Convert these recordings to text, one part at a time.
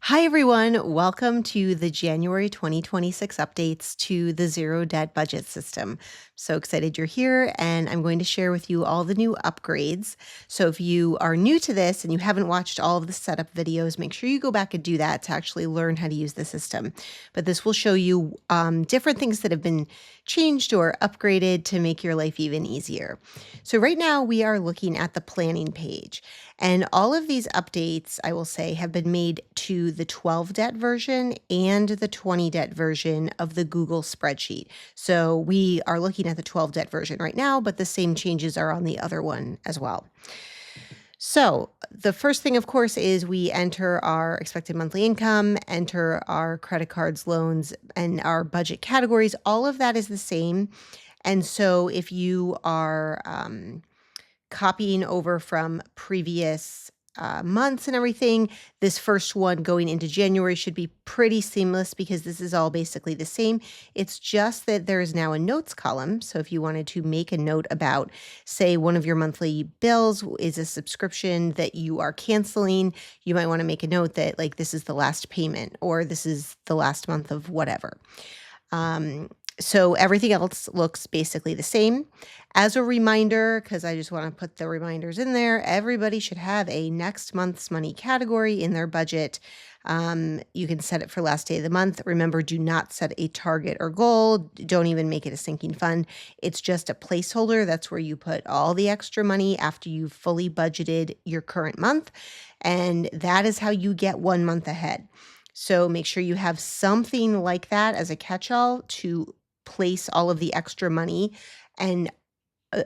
Hi, everyone. Welcome to the January 2026 updates to the Zero Debt Budget System. So excited you're here, and I'm going to share with you all the new upgrades. So if you are new to this and you haven't watched all of the setup videos, make sure you go back and do that to actually learn how to use the system. But this will show you different things that have been changed or upgraded to make your life even easier. So right now we are looking at the planning page. And all of these updates, I will say, have been made to the 12 debt version and the 20 debt version of the Google spreadsheet. So we are looking at the 12 debt version right now, but the same changes are on the other one as well. So the first thing, of course, is we enter our expected monthly income, enter our credit cards, loans, and our budget categories. All of that is the same. And so if you are copying over from previous months and everything, this first one going into January should be pretty seamless because this is all basically the same. It's just that there is now a notes column. So if you wanted to make a note about, say, one of your monthly bills is a subscription that you are canceling, you might want to make a note that like this is the last payment or this is the last month of whatever. So everything else looks basically the same. As a reminder, because I just want to put the reminders in there, everybody should have a next month's money category in their budget. You can set it for last day of the month. Remember, do not set a target or goal. Don't even make it a sinking fund. It's just a placeholder. That's where you put all the extra money after you've fully budgeted your current month. And that is how you get 1 month ahead. So make sure you have something like that as a catch-all to place all of the extra money, and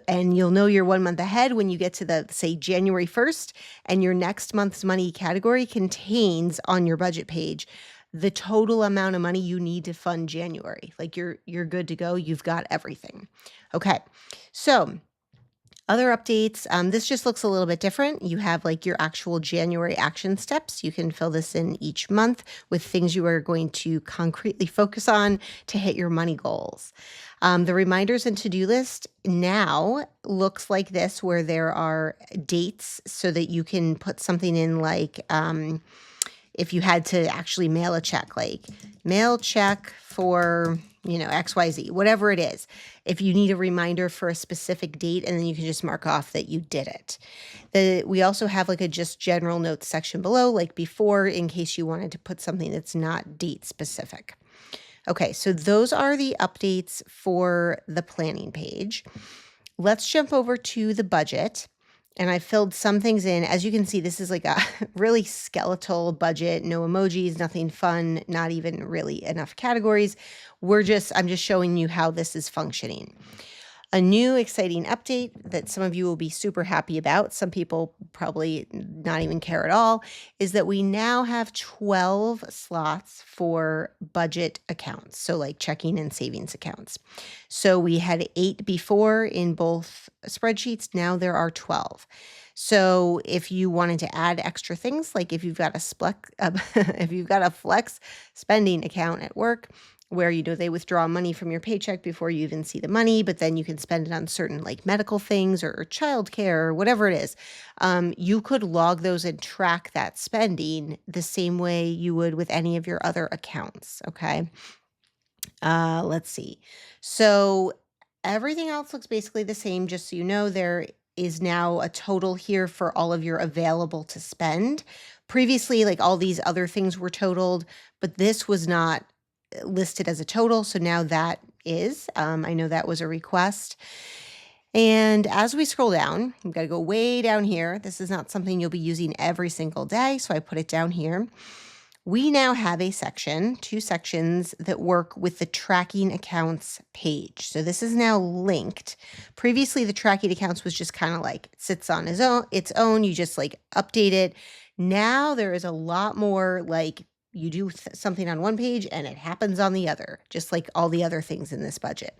you'll know you're 1 month ahead when you get to the, say, January 1st, and your next month's money category contains on your budget page the total amount of money you need to fund January. Like you're good to go. You've got everything. Okay. So other updates, this just looks a little bit different. You have like your actual January action steps. You can fill this in each month with things you are going to concretely focus on to hit your money goals. The reminders and to-do list now looks like this, where there are dates so that you can put something in like if you had to actually mail a check, like mail check for, XYZ, whatever it is. If you need a reminder for a specific date, and then you can just mark off that you did it. We also have like a just general notes section below, like before, in case you wanted to put something that's not date specific. Okay, so those are the updates for the planning page. Let's jump over to the budget. And I filled some things in. As you can see, this is like a really skeletal budget, no emojis, nothing fun, not even really enough categories. I'm just showing you how this is functioning. A new exciting update that some of you will be super happy about, some people probably not even care at all, is that we now have 12 slots for budget accounts. So like checking and savings accounts. So we had 8 before in both spreadsheets. Now there are 12. So if you wanted to add extra things, like if you've got if you've got a flex spending account at work, where, they withdraw money from your paycheck before you even see the money, but then you can spend it on certain like medical things or childcare or whatever it is. You could log those and track that spending the same way you would with any of your other accounts. Okay. Let's see. So everything else looks basically the same. Just so you know, there is now a total here for all of your available to spend. Previously, like all these other things were totaled, but this was not listed as a total. So now that is, I know that was a request. And as we scroll down, we've got to go way down here. This is not something you'll be using every single day, so I put it down here. We now have a section, 2 sections that work with the tracking accounts page. So this is now linked. Previously, the tracking accounts was just kind of like it sits on its own. You just like update it. Now there is a lot more like you do something on one page and it happens on the other, just like all the other things in this budget.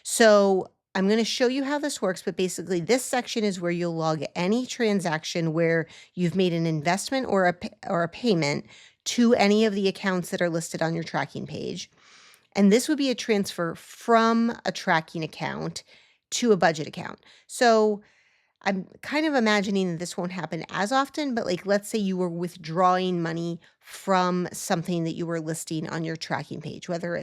So I'm going to show you how this works, but basically this section is where you'll log any transaction where you've made an investment or a payment to any of the accounts that are listed on your tracking page. And this would be a transfer from a tracking account to a budget account. So I'm kind of imagining that this won't happen as often, but like let's say you were withdrawing money from something that you were listing on your tracking page, whether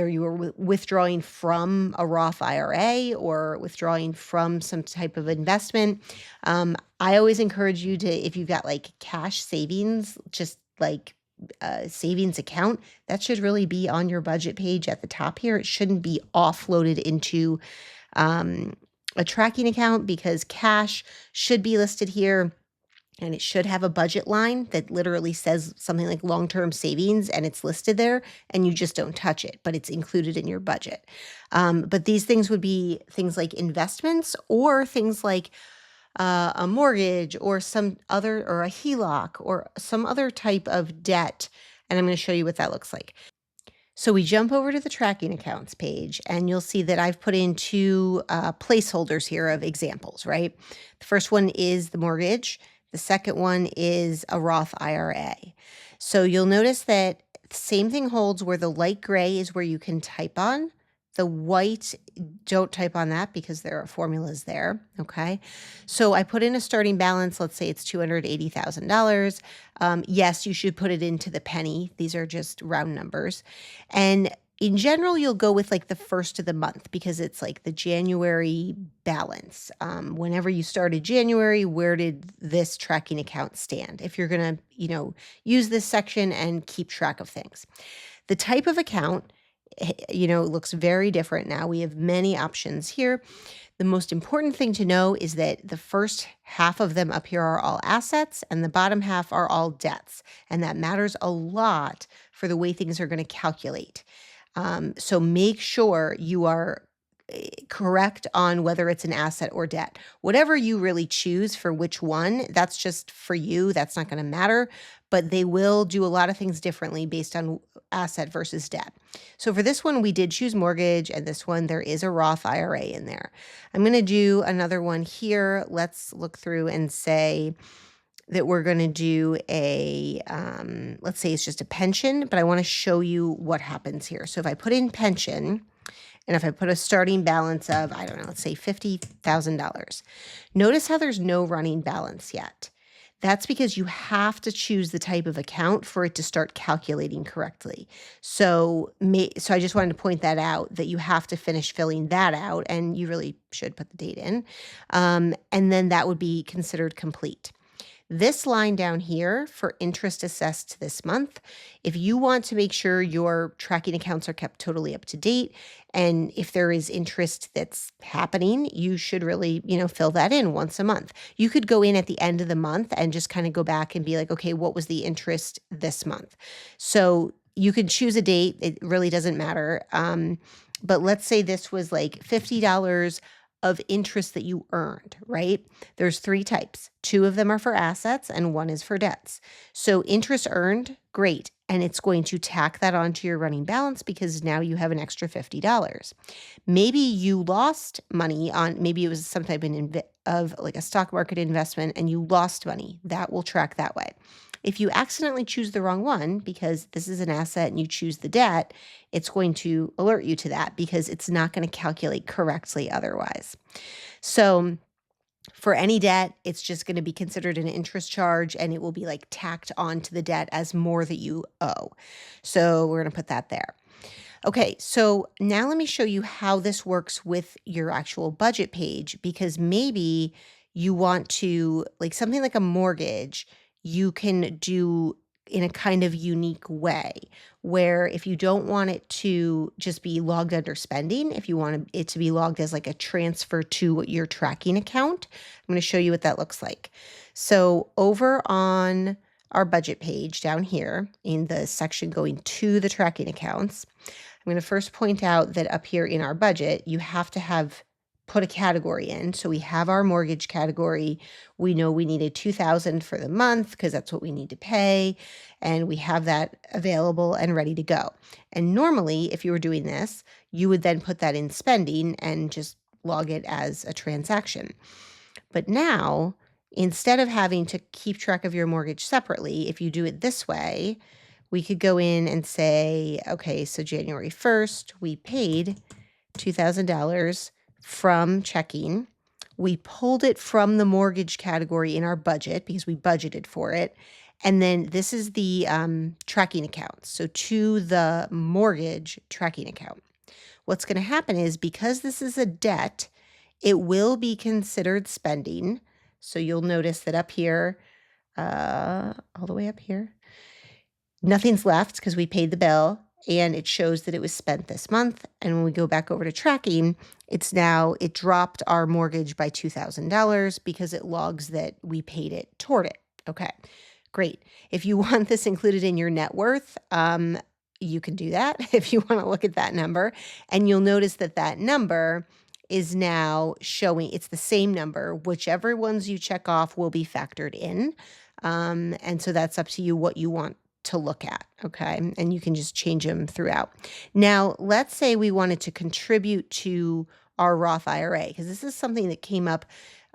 you were withdrawing from a Roth IRA or withdrawing from some type of investment. I always encourage you to, if you've got like cash savings, just like a savings account, that should really be on your budget page at the top here. It shouldn't be offloaded into um, a tracking account, because cash should be listed here, and it should have a budget line that literally says something like long-term savings, and it's listed there, and you just don't touch it, but it's included in your budget. But these things would be things like investments, or things like a mortgage, or some other, or a HELOC, or some other type of debt. And I'm going to show you what that looks like. So we jump over to the tracking accounts page, and you'll see that I've put in two placeholders here of examples, right? The first one is the mortgage. The second one is a Roth IRA. So you'll notice that the same thing holds, where the light gray is where you can type on. The white, don't type on that because there are formulas there, okay? So I put in a starting balance. Let's say it's $280,000. Yes, you should put it into the penny. These are just round numbers. And in general, you'll go with like the first of the month, because it's like the January balance. Whenever you started January, where did this tracking account stand? If you're going to, use this section and keep track of things. The type of account, looks very different now. We have many options here. The most important thing to know is that the first half of them up here are all assets, and the bottom half are all debts. And that matters a lot for the way things are going to calculate. So make sure you are correct on whether it's an asset or debt. Whatever you really choose for which one, that's just for you. That's not going to matter, but they will do a lot of things differently based on asset versus debt. So for this one, we did choose mortgage, and this one, there is a Roth IRA in there. I'm going to do another one here. Let's look through and say that we're going to do let's say it's just a pension, but I want to show you what happens here. So if I put in pension, and if I put a starting balance of, I don't know, let's say $50,000, notice how there's no running balance yet. That's because you have to choose the type of account for it to start calculating correctly. So I just wanted to point that out, that you have to finish filling that out, and you really should put the date in. And then that would be considered complete. This line down here for interest assessed this month, if you want to make sure your tracking accounts are kept totally up to date, and if there is interest that's happening, you should really, fill that in once a month. You could go in at the end of the month and just kind of go back and be like, okay, what was the interest this month? So you could choose a date. It really doesn't matter. But let's say this was like $50 of interest that you earned, right? There's three types. Two of them are for assets and one is for debts. So interest earned, great. And it's going to tack that onto your running balance, because now you have an extra $50. Maybe you lost money on, maybe it was some type of like a stock market investment, and you lost money. That will track that way. If you accidentally choose the wrong one, because this is an asset and you choose the debt, it's going to alert you to that, because it's not going to calculate correctly otherwise. So for any debt, it's just going to be considered an interest charge, and it will be like tacked onto the debt as more that you owe. So we're going to put that there. Okay, so now let me show you how this works with your actual budget page, because maybe you want to, like something like a mortgage, you can do in a kind of unique way, where if you don't want it to just be logged under spending, if you want it to be logged as like a transfer to your tracking account, I'm going to show you what that looks like. So over on our budget page down here in the section going to the tracking accounts, I'm going to first point out that up here in our budget, you have to put a category in. So we have our mortgage category. We know we needed $2,000 for the month because that's what we need to pay. And we have that available and ready to go. And normally, if you were doing this, you would then put that in spending and just log it as a transaction. But now, instead of having to keep track of your mortgage separately, if you do it this way, we could go in and say, okay, so January 1st, we paid $2,000 from checking. We pulled it from the mortgage category in our budget because we budgeted for it. And then this is the tracking account. So to the mortgage tracking account. What's going to happen is because this is a debt, it will be considered spending. So you'll notice that up here, all the way up here, nothing's left because we paid the bill and it shows that it was spent this month. And when we go back over to tracking, it dropped our mortgage by $2,000 because it logs that we paid it toward it. Okay, great. If you want this included in your net worth, you can do that if you want to look at that number. And you'll notice that that number is now showing, it's the same number. Whichever ones you check off will be factored in. And so that's up to you what you want to look at, okay? And you can just change them throughout. Now, let's say we wanted to contribute to our Roth IRA, because this is something that came up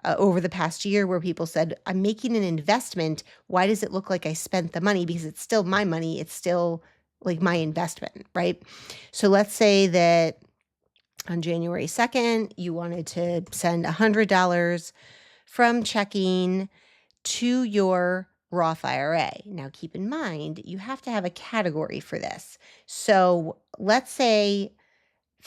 over the past year where people said, I'm making an investment. Why does it look like I spent the money? Because it's still my money. It's still like my investment, right? So let's say that on January 2nd, you wanted to send $100 from checking to your Roth IRA. Now, keep in mind, you have to have a category for this. So let's say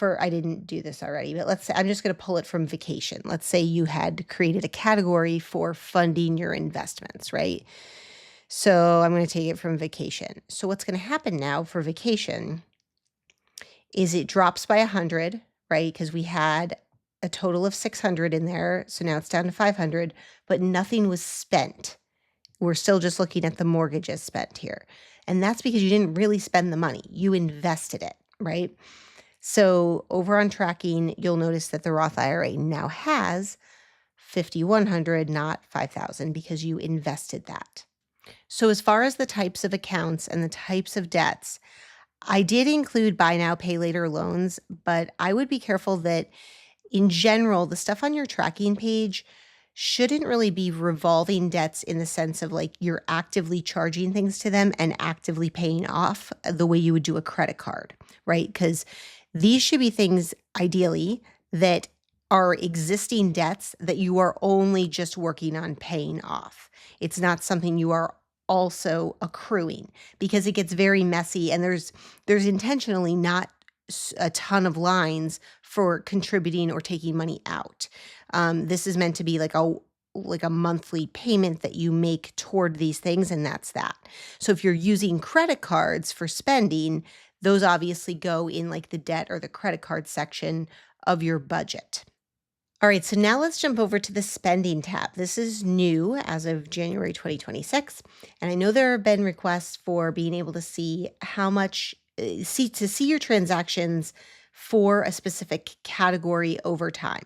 I didn't do this already, but let's say I'm just going to pull it from vacation. Let's say you had created a category for funding your investments, right? So I'm going to take it from vacation. So what's going to happen now for vacation is it drops by 100, right? Because we had a total of 600 in there. So now it's down to 500, but nothing was spent. We're still just looking at the mortgages spent here. And that's because you didn't really spend the money. You invested it, right? So over on tracking, you'll notice that the Roth IRA now has 5,100, not 5,000, because you invested that. So as far as the types of accounts and the types of debts, I did include buy now, pay later loans, but I would be careful that in general, the stuff on your tracking page shouldn't really be revolving debts in the sense of like you're actively charging things to them and actively paying off the way you would do a credit card, right? Because these should be things ideally that are existing debts that you are only just working on paying off. It's not something you are also accruing because it gets very messy and there's intentionally not a ton of lines for contributing or taking money out. This is meant to be like a monthly payment that you make toward these things, and that's that. So if you're using credit cards for spending, those obviously go in like the debt or the credit card section of your budget. All right, so now let's jump over to the spending tab. This is new as of January 2026, and I know there have been requests for being able to see how much see your transactions for a specific category over time.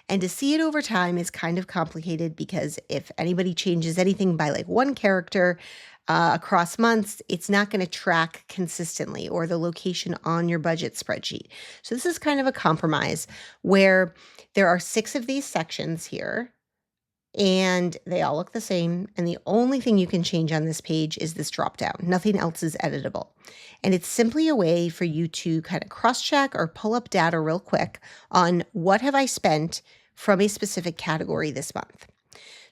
And to see it over time is kind of complicated because if anybody changes anything by like one character across months, it's not going to track consistently or the location on your budget spreadsheet. So this is kind of a compromise where there are 6 of these sections here and they all look the same. And the only thing you can change on this page is this drop down. Nothing else is editable. And it's simply a way for you to kind of cross-check or pull up data real quick on what have I spent from a specific category this month.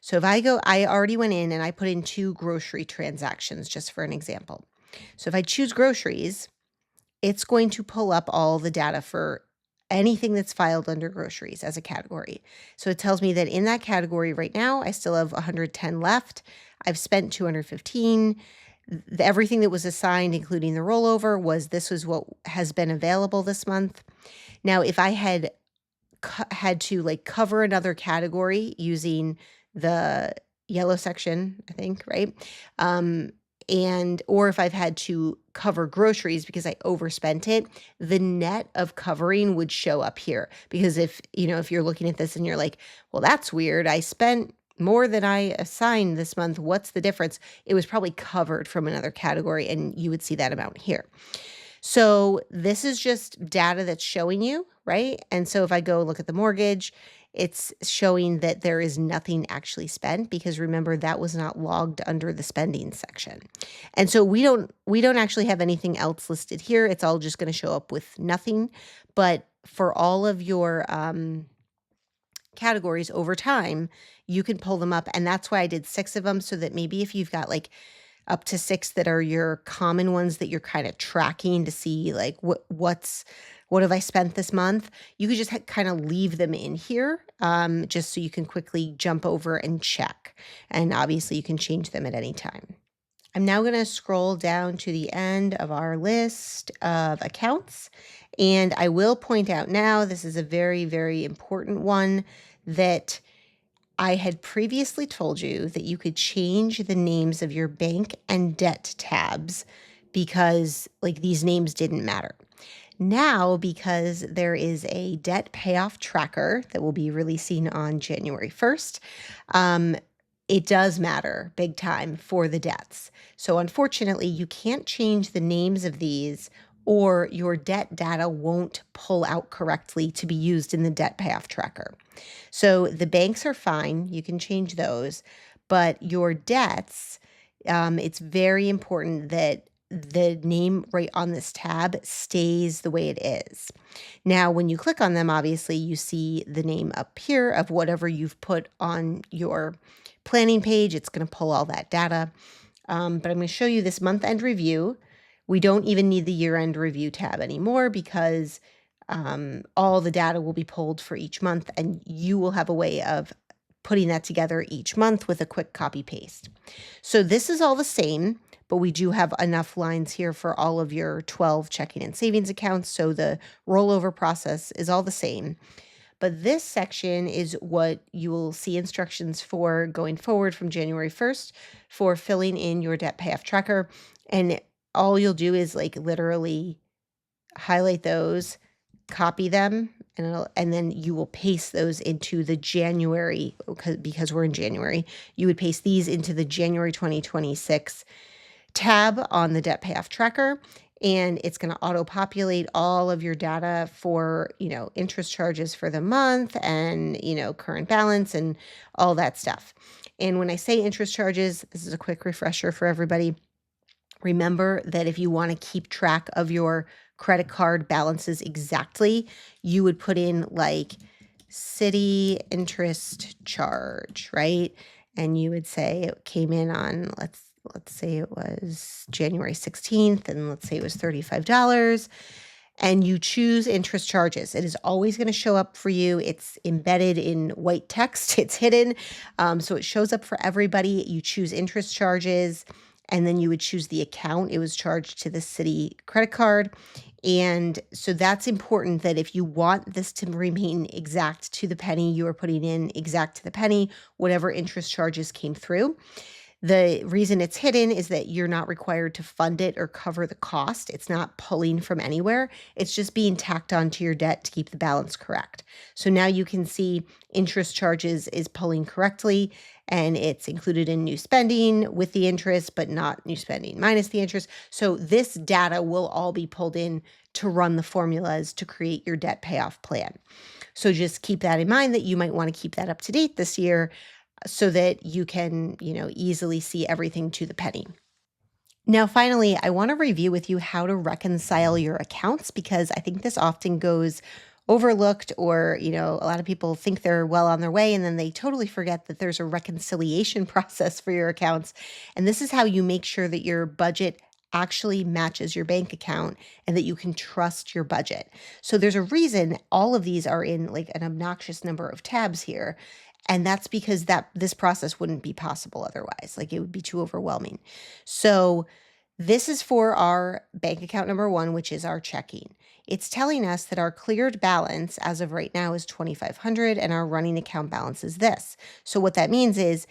So if I already went in and I put in 2 grocery transactions just for an example. So if I choose groceries, it's going to pull up all the data for anything that's filed under groceries as a category. So it tells me that in that category right now, I still have 110 left. I've spent 215. Everything that was assigned, including the rollover, this was what has been available this month. Now, if I had to like cover another category using the yellow section, I think, right? Or if I've had to cover groceries because I overspent it, the net of covering would show up here. Because if you're looking at this and you're like, well, that's weird. I spent more than I assigned this month. What's the difference? It was probably covered from another category and you would see that amount here. So this is just data that's showing you, right? And so if I go look at the mortgage, it's showing that there is nothing actually spent because remember that was not logged under the spending section. And so we don't actually have anything else listed here. It's all just going to show up with nothing. But for all of your categories over time, you can pull them up. And that's why I did 6 of them, so that maybe if you've got like up to 6 that are your common ones that you're kind of tracking to see like what have I spent this month, you could just kind of leave them in here, just so you can quickly jump over and check. And obviously you can change them at any time. I'm now going to scroll down to the end of our list of accounts. And I will point out now, this is a very, very important one, that I had previously told you that you could change the names of your bank and debt tabs because like these names didn't matter. Now, because there is a debt payoff tracker that will be releasing on January 1st, it does matter big time for the debts. So unfortunately, you can't change the names of these, or your debt data won't pull out correctly to be used in the debt payoff tracker. So the banks are fine. You can change those. But your debts, it's very important that the name right on this tab stays the way it is. Now, when you click on them, obviously you see the name up here of whatever you've put on your planning page. It's going to pull all that data. But I'm going to show you this month-end review. We don't even need the year-end review tab anymore because all the data will be pulled for each month, and you will have a way of putting that together each month with a quick copy paste. So this is all the same, but we do have enough lines here for all of your 12 checking and savings accounts. So the rollover process is all the same. But this section is what you will see instructions for going forward from January 1st for filling in your debt payoff tracker. And all you'll do is like literally highlight those, copy them, and then you will paste those into the January, because we're in January, you would paste these into the January 2026 tab on the debt payoff tracker. And it's going to auto-populate all of your data for, interest charges for the month and, current balance and all that stuff. And when I say interest charges, this is a quick refresher for everybody. Remember that if you want to keep track of your credit card balances exactly, you would put in like city interest charge, right? And you would say it came in on, let's say it was January 16th, and let's say it was $35, and you choose interest charges. It is always going to show up for you. It's embedded in white text. It's hidden. So it shows up for everybody. You choose interest charges, and then you would choose the account it was charged to, the city credit card. And so that's important, that if you want this to remain exact to the penny, you are putting in exact to the penny, whatever interest charges came through. The reason it's hidden is that you're not required to fund it or cover the cost. It's not pulling from anywhere. It's just being tacked onto your debt to keep the balance correct. So now you can see interest charges is pulling correctly, and it's included in new spending with the interest, but not new spending minus the interest. So this data will all be pulled in to run the formulas to create your debt payoff plan. So just keep that in mind, that you might want to keep that up to date this year, so that you can, easily see everything to the penny. Now, finally, I want to review with you how to reconcile your accounts, because I think this often goes overlooked, or, a lot of people think they're well on their way, and then they totally forget that there's a reconciliation process for your accounts. And this is how you make sure that your budget actually matches your bank account and that you can trust your budget. So there's a reason all of these are in like an obnoxious number of tabs here. And that's because this process wouldn't be possible otherwise. Like, it would be too overwhelming. So this is for our bank account number 1, which is our checking. It's telling us that our cleared balance as of right now is $2,500, and our running account balance is this. So what that means is,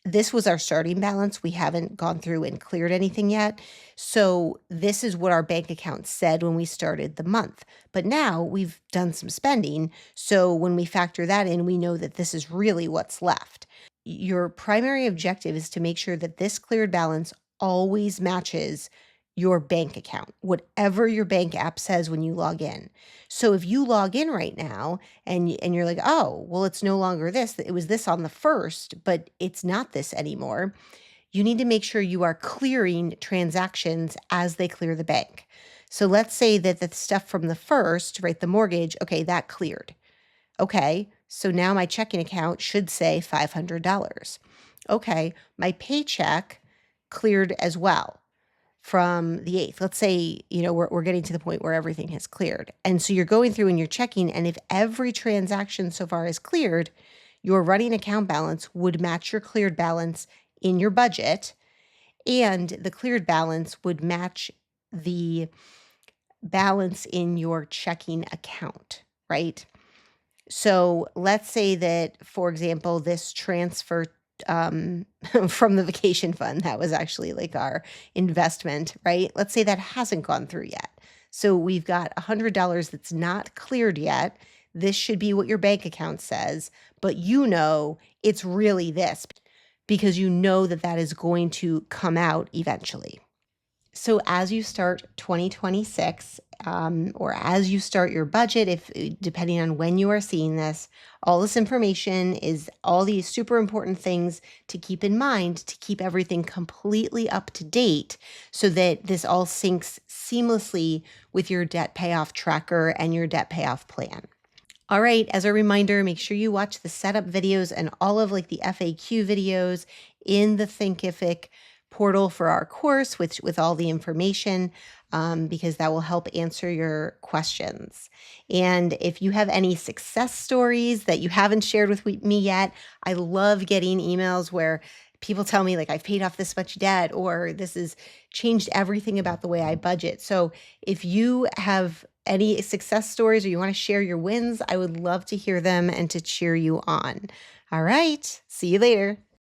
this was our starting balance. We haven't gone through and cleared anything yet. So this is what our bank account said when we started the month. But now we've done some spending. So when we factor that in, we know that this is really what's left. Your primary objective is to make sure that this cleared balance always matches your bank account, whatever your bank app says when you log in. So if you log in right now and you're like, oh, well, it's no longer this, it was this on the 1st, but it's not this anymore, you need to make sure you are clearing transactions as they clear the bank. So let's say that the stuff from the 1st, right, the mortgage, okay, that cleared. Okay, So now my checking account should say $500. Okay, my paycheck cleared as well from the 8th. Let's say, we're getting to the point where everything has cleared. And so you're going through and you're checking, and if every transaction so far is cleared, your running account balance would match your cleared balance in your budget, and the cleared balance would match the balance in your checking account, right? So let's say that, for example, this transfer from the vacation fund, that was actually like our investment, right? Let's say that hasn't gone through yet. So we've got $100 that's not cleared yet. This should be what your bank account says, but it's really this because you know that that is going to come out eventually. So as you start 2026, or as you start your budget, depending on when you are seeing this, all this information is all these super important things to keep in mind to keep everything completely up to date so that this all syncs seamlessly with your debt payoff tracker and your debt payoff plan. All right, as a reminder, make sure you watch the setup videos and all of like the FAQ videos in the Thinkific portal for our course with all the information, because that will help answer your questions. And if you have any success stories that you haven't shared with me yet, I love getting emails where people tell me like I've paid off this much debt or this has changed everything about the way I budget. So if you have any success stories or you want to share your wins, I would love to hear them and to cheer you on. All right, see you later.